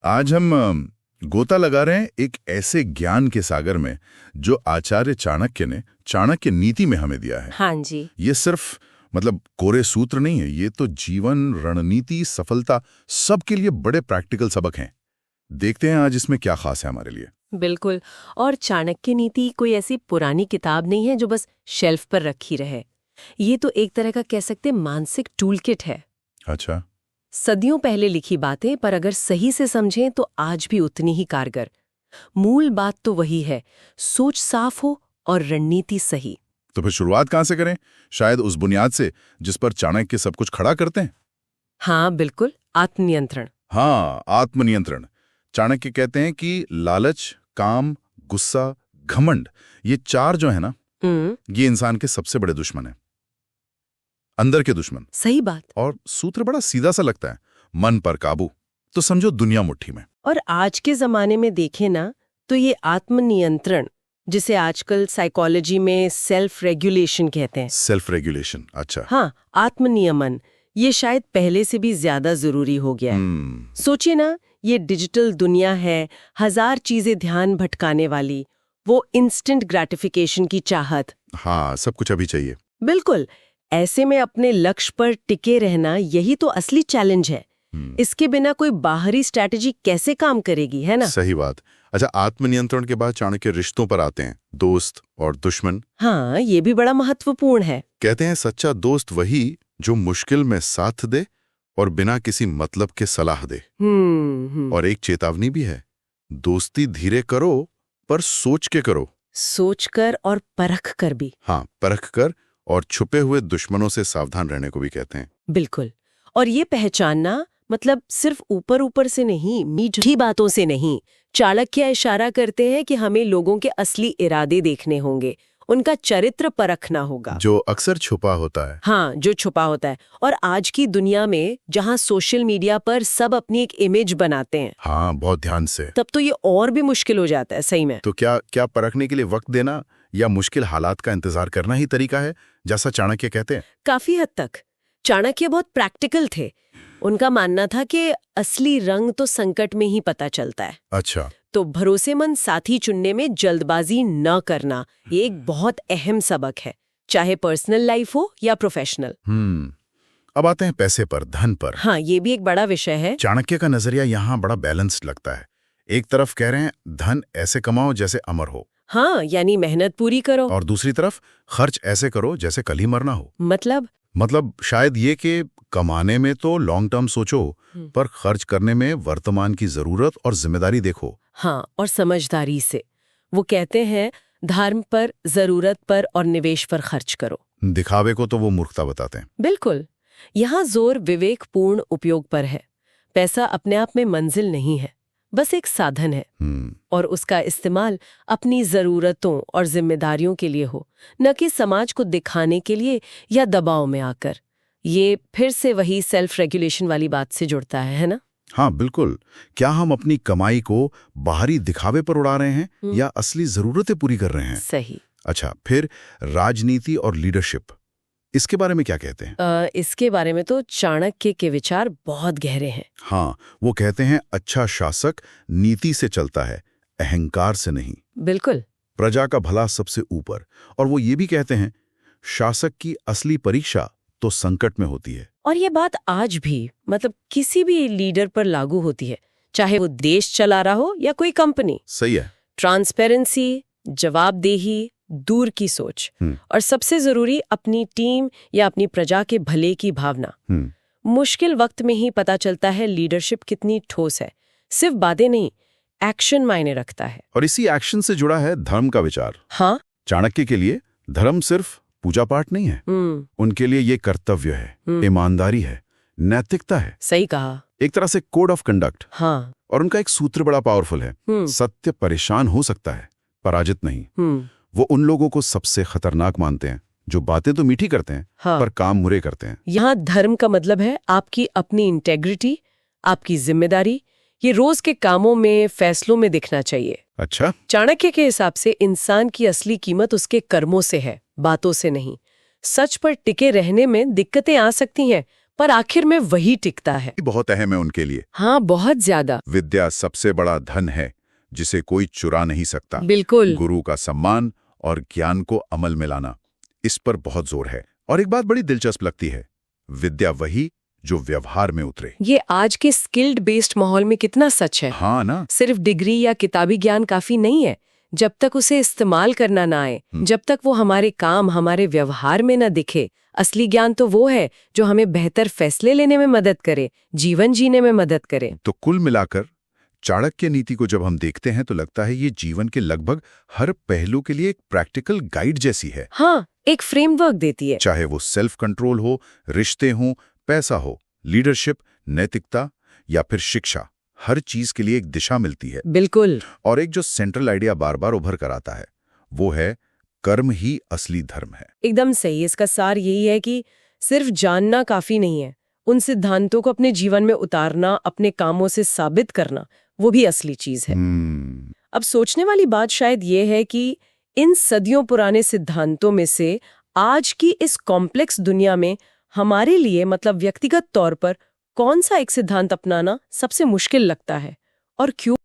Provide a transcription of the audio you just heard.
आज हम गोता लगा रहे हैं एक ऐसे ज्ञान के सागर में जो आचार्य चाणक्य ने चाणक्य नीति में हमें दिया है। हाँ जी। ये सिर्फ कोरे सूत्र नहीं है, ये तो जीवन, रणनीति, सफलता सबके लिए बड़े प्रैक्टिकल सबक हैं। देखते हैं आज इसमें क्या खास है हमारे लिए। बिल्कुल। और चाणक्य नीति कोई ऐसी पुरानी किताब नहीं है जो बस शेल्फ पर रखी रहे। ये तो एक तरह का कह सकते मानसिक टूलकिट है। अच्छा। सदियों पहले लिखी बातें, पर अगर सही से समझें तो आज भी उतनी ही कारगर। मूल बात तो वही है, सोच साफ हो और रणनीति सही। तो फिर शुरुआत कहाँ से करें? शायद उस बुनियाद से जिस पर चाणक्य सब कुछ खड़ा करते हैं। हाँ बिल्कुल, आत्मनियंत्रण। हाँ, आत्मनियंत्रण। चाणक्य कहते हैं कि लालच, काम, गुस्सा, घमंड, ये चार जो है ना, ये इंसान के सबसे बड़े दुश्मन हैं, अंदर के दुश्मन। सही बात। और सूत्र बड़ा सीधा सा लगता है, मन पर काबू, तो समझो दुनिया मुट्ठी में। और आज के जमाने में देखें ना, तो ये आत्मनियंत्रण, जिसे आजकल साइकोलॉजी में सेल्फ रेगुलेशन कहते हैं। सेल्फ रेगुलेशन, अच्छा। हाँ, आत्मनियमन, ये शायद पहले से भी ज्यादा जरूरी हो गया है। सोचिए ना, ये डिजिटल दुनिया है, हजार चीजें ध्यान भटकाने वाली, वो इंस्टेंट ग्रेटिफिकेशन की चाहत। हाँ, सब कुछ अभी चाहिए। बिल्कुल। ऐसे में अपने लक्ष्य पर टिके रहना, यही तो असली चैलेंज है। इसके बिना कोई बाहरी स्ट्रैटेजी कैसे काम करेगी, है ना? सही बात। अच्छा, आत्मनियंत्रण के बाद चाणक्य रिश्तों पर आते हैं, दोस्त और दुश्मन। हाँ, ये भी बड़ा महत्वपूर्ण है। कहते हैं सच्चा दोस्त वही जो मुश्किल में साथ दे और बिना किसी मतलब के सलाह दे। और एक चेतावनी भी है, दोस्ती धीरे करो पर सोच के करो। सोच कर और परख कर भी। हाँ, परख कर और छुपे हुए दुश्मनों से सावधान रहने को भी कहते हैं। बिल्कुल। और ये पहचानना मतलब सिर्फ ऊपर ऊपर से नहीं, मीठी बातों से नहीं। चाणक्य इशारा करते हैं कि हमें लोगों के असली इरादे देखने होंगे, उनका चरित्र परखना होगा, जो अक्सर छुपा होता है। हाँ, जो छुपा होता है। और आज की दुनिया में जहाँ सोशल मीडिया पर सब अपनी एक इमेज बनाते हैं, हाँ, बहुत ध्यान से, तब तो ये और भी मुश्किल हो जाता है सही में। तो क्या परखने के लिए वक्त देना या मुश्किल हालात का इंतजार करना ही तरीका है, जैसा चाणक्य कहते हैं? काफी हद तक। चाणक्य बहुत प्रैक्टिकल थे। उनका मानना था कि असली रंग तो संकट में ही पता चलता है। अच्छा। तो भरोसेमंद साथी चुनने में जल्दबाजी न करना, ये एक बहुत अहम सबक है, चाहे पर्सनल लाइफ हो या प्रोफेशनल। अब आते हैं पैसे पर, धन पर। हाँ, ये भी एक बड़ा विषय है। चाणक्य का नजरिया यहाँ बड़ा बैलेंस्ड लगता है। एक तरफ कह रहे हैं धन ऐसे कमाओ जैसे अमर हो। हाँ, यानी मेहनत पूरी करो। और दूसरी तरफ खर्च ऐसे करो जैसे कल ही मरना हो। मतलब शायद ये कि कमाने में तो लॉन्ग टर्म सोचो, पर खर्च करने में वर्तमान की जरूरत और जिम्मेदारी देखो। हाँ, और समझदारी से। वो कहते हैं धर्म पर, जरूरत पर और निवेश पर खर्च करो। दिखावे को तो वो मूर्खता बताते हैं। बिल्कुल। यहाँ जोर विवेकपूर्ण उपयोग पर है। पैसा अपने आप में मंजिल नहीं है, बस एक साधन है। और उसका इस्तेमाल अपनी जरूरतों और जिम्मेदारियों के लिए हो, न कि समाज को दिखाने के लिए या दबाव में आकर। ये फिर से वही सेल्फ रेगुलेशन वाली बात से जुड़ता है ना? हाँ बिल्कुल। क्या हम अपनी कमाई को बाहरी दिखावे पर उड़ा रहे हैं या असली जरूरतें पूरी कर रहे हैं? सही। अच्छा, फिर राजनीति और लीडरशिप, इसके बारे में क्या कहते हैं? इसके बारे में तो चाणक्य के विचार बहुत गहरे हैं। हाँ, वो कहते हैं अच्छा शासक नीति से चलता है, अहंकार से नहीं। बिल्कुल। प्रजा का भला सबसे ऊपर। और वो ये भी कहते हैं शासक की असली परीक्षा तो संकट में होती है। और ये बात आज भी किसी भी लीडर पर लागू होती है, चाहे वो देश चला रहा हो या कोई कंपनी। सही है। ट्रांसपेरेंसी, जवाबदेही, दूर की सोच, और सबसे जरूरी अपनी टीम या अपनी प्रजा के भले की भावना। मुश्किल वक्त में ही पता चलता है लीडरशिप कितनी ठोस है। सिर्फ बातें नहीं, एक्शन मायने रखता है। और इसी एक्शन से जुड़ा है धर्म का विचार। हाँ, चाणक्य के लिए धर्म सिर्फ पूजा पाठ नहीं है, उनके लिए ये कर्तव्य है, ईमानदारी है, नैतिकता है। सही कहा। एक तरह से कोड ऑफ कंडक्ट। हाँ। और उनका एक सूत्र बड़ा पावरफुल है, सत्य परेशान हो सकता है, पराजित नहीं। वो उन लोगों को सबसे खतरनाक मानते हैं जो बातें तो मीठी करते हैं, हाँ, पर काम मुरे करते हैं। यहाँ धर्म का मतलब है आपकी अपनी इंटेग्रिटी, आपकी जिम्मेदारी, ये रोज के कामों में, फैसलों में दिखना चाहिए। अच्छा। चाणक्य के हिसाब से इंसान की असली कीमत उसके कर्मों से है, बातों से नहीं। सच पर टिके रहने में दिक्कतें आ सकती हैं, पर आखिर में वही टिकता है। बहुत अहम है उनके लिए। हाँ, बहुत ज्यादा। विद्या सबसे बड़ा धन है जिसे कोई चुरा नहीं सकता। बिल्कुल। गुरु का सम्मान और ज्ञान को अमल में लाना, इस पर बहुत जोर है। और एक बात बड़ी दिलचस्प लगती है, विद्या वही जो व्यवहार में उतरे। ये आज के स्किल्ड बेस्ड माहौल में कितना सच है। हाँ ना। सिर्फ डिग्री या किताबी ज्ञान काफी नहीं है जब तक उसे इस्तेमाल करना ना आए, जब तक वो हमारे काम, हमारे व्यवहार में न दिखे। असली ज्ञान तो वो है जो हमें बेहतर फैसले लेने में मदद करे, जीवन जीने में मदद करे। तो कुल मिलाकर चाणक्य नीति को जब हम देखते हैं तो लगता है ये जीवन के लगभग हर पहलू के लिए एक प्रैक्टिकल गाइड जैसी है। हाँ, एक फ्रेमवर्क देती है। चाहे वो सेल्फ कंट्रोल हो, रिश्ते हो, पैसा हो, लीडरशिप, नैतिकता या फिर शिक्षा, हर चीज के लिए एक दिशा मिलती है। बिल्कुल। और एक जो सेंट्रल आइडिया बार बार उभर कर आता है वो है कर्म ही असली धर्म है। एकदम सही। इसका सार यही है कि सिर्फ जानना काफी नहीं है, उन सिद्धांतों को अपने जीवन में उतारना, अपने कामों से साबित करना, वो भी असली चीज है। अब सोचने वाली बात शायद ये है कि इन सदियों पुराने सिद्धांतों में से आज की इस कॉम्प्लेक्स दुनिया में हमारे लिए, मतलब व्यक्तिगत तौर पर, कौन सा एक सिद्धांत अपनाना सबसे मुश्किल लगता है और क्यों?